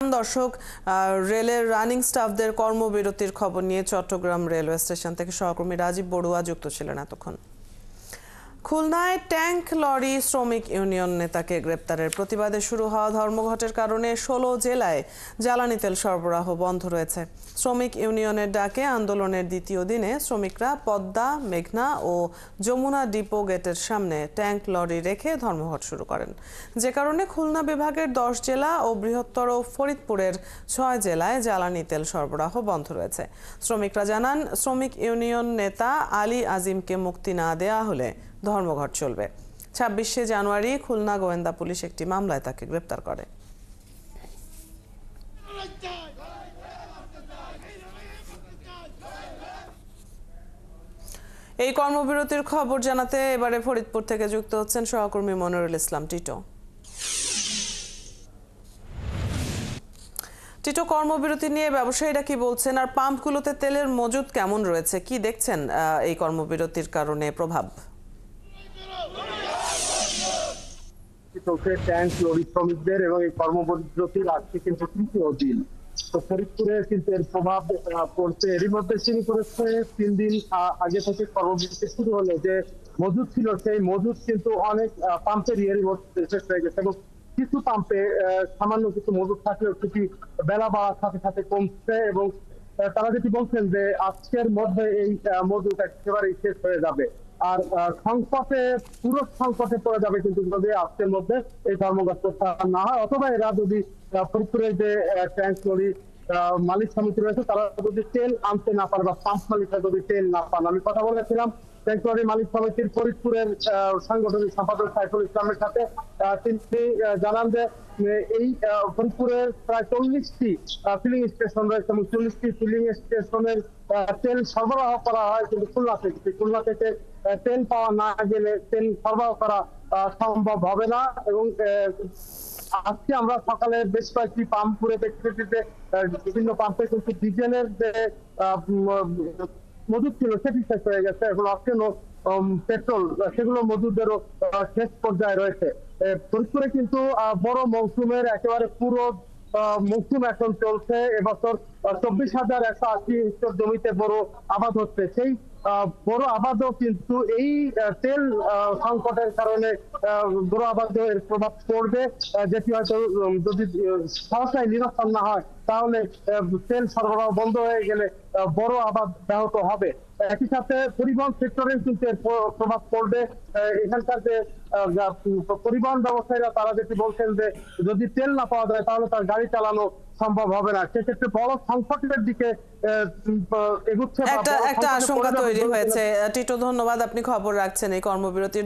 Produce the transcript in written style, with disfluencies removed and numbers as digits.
দর্শক, রেলের রানিং স্টাফদের কর্মবিরতির খবর নিয়ে চট্টগ্রাম রেলওয়ে স্টেশন থেকে সহকর্মী রাজীব বড়ুয়া যুক্ত ছিলেন এতক্ষণ। খুলনায় ট্যাঙ্ক লরি শ্রমিক ইউনিয়ন নেতাকে গ্রেপ্তারের প্রতিবাদে শুরু হওয়া ধর্মঘটের কারণে ১৬ জেলায় জ্বালানি তেল সরবরাহ বন্ধ রয়েছে। শ্রমিক ইউনিয়নের ডাকে আন্দোলনের দ্বিতীয় দিনে শ্রমিকরা পদ্মা, মেঘনা ও যমুনা ডিপো গেটের সামনে ট্যাঙ্ক লরি রেখে ধর্মঘট শুরু করেন, যে কারণে খুলনা বিভাগের ১০ জেলা ও বৃহত্তর ফরিদপুরের ৬ জেলায় জ্বালানি তেল সরবরাহ বন্ধ রয়েছে। শ্রমিকরা জানান, শ্রমিক ইউনিয়ন নেতা আলী আজিমকে মুক্তি না দেয়া হলে ধর্মঘট চলবে। ২৬শে জানুয়ারি খুলনা গোয়েন্দা পুলিশ একটি মামলায় তাকে গ্রেপ্তার করে। এই কর্মবিরতির খবর জানাতে এবারে ফরিদপুর থেকে যুক্ত হচ্ছেন সহকর্মী মনিরুল ইসলাম টিটো। টিটো, কর্মবিরতি নিয়ে ব্যবসায়ীরা কি বলছেন, আর পাম্পগুলোতে তেলের মজুদ কেমন রয়েছে, কি দেখছেন এই কর্মবিরতির কারণে প্রভাব? ট্যাঙ্ক লরি শ্রমিকদের এবং এই কর্মবিরতির আজকে কিন্তু তৃতীয় দিন। তো ফরিদপুরে কিন্তু এর প্রভাব পড়ছে। এরই মধ্যে শুরু করেছে ৩ দিন আগে থেকে কর্মবিরতি শুরু হলো, যে মজুদ ছিল সেই মজুদ কিন্তু অনেক পাম্পের এরই মধ্যে শেষ হয়ে গেছে এবং কিছু পাম্পে সামান্য কিছু মজুদ থাকলেও সেটি বেলা বাড়ার সাথে সাথে কমছে এবং তারা যেটি বলছেন যে আজকের মধ্যে এই মজুদ একেবারেই শেষ হয়ে যাবে। আর পুরো সংকটে পড়ে যাবে কিন্তু যদি আজকের মধ্যে এই ধর্মঘট না হয়, অথবা এরা যদি ফরিদপুরের যে ট্যাঙ্ক লরি মালিক সমিতি রয়েছে তারা যদি তেল আনতে না পারে বা পাম্প মালিকরা যদি তেল না পান। আমি কথা বলেছিলাম ট্যাঙ্ক লরি মালিক সমিতির ফরিদপুরের সাংগঠনিক সম্পাদক সাইফুল ইসলামের সাথে। তিনি জানান যে এই ফরিদপুরের প্রায় ৪০টি ফিলিং স্টেশন রয়েছে এবং ৪০টি ফিলিং স্টেশনের তেল সরবরাহ করা হয় কিন্তু খুলনা থেকে তেল পাওয়া না গেলে তেল সরবরাহ করা সম্ভব হবে না। এবং আজকে আমরা সকালে বেশ কয়েকটি পাম্প ঘুরে দেখতেছি যে বিভিন্ন পাম্পে কিন্তু ডিজেলের যে মজুদ ছিল সেটি শেষ হয়ে গেছে এবং অকেন পেট্রোল সেগুলো মজুদেরও শেষ পর্যায়ে রয়েছে। ফরিদপুরে কিন্তু বড় মৌসুমের একেবারে পুরো মৌসুম এখন চলছে। এবছর ২৪,১৮০ হেক্টর জমিতে বড় আবাদ হচ্ছে। সেই বড় আবাদও কিন্তু এই তেল সংকটের কারণে বড় আবাদে এর প্রভাব পড়বে, যেটি হয়তো যদি সহসায় নিরসন না হয় তাহলে তেল সরবরাহ বন্ধ হয়ে গেলে বড় আবাদ ব্যাহত হবে। একই সাথে পরিবহন সেক্টরে কিন্তু এর প্রভাব পড়বে। এখানকার যে পরিবহন ব্যবসায়ীরা তারা যেটি বলছেন যে যদি তেল না পাওয়া যায় তাহলে তার গাড়ি চালানো সম্ভব হবে না। সেক্ষেত্রে বড় সংকটের দিকে এগুচ্ছে, একটা আশঙ্কা তৈরি হয়েছে। টিটো, ধন্যবাদ, আপনি খবর রাখছেন এই কর্মবিরতির।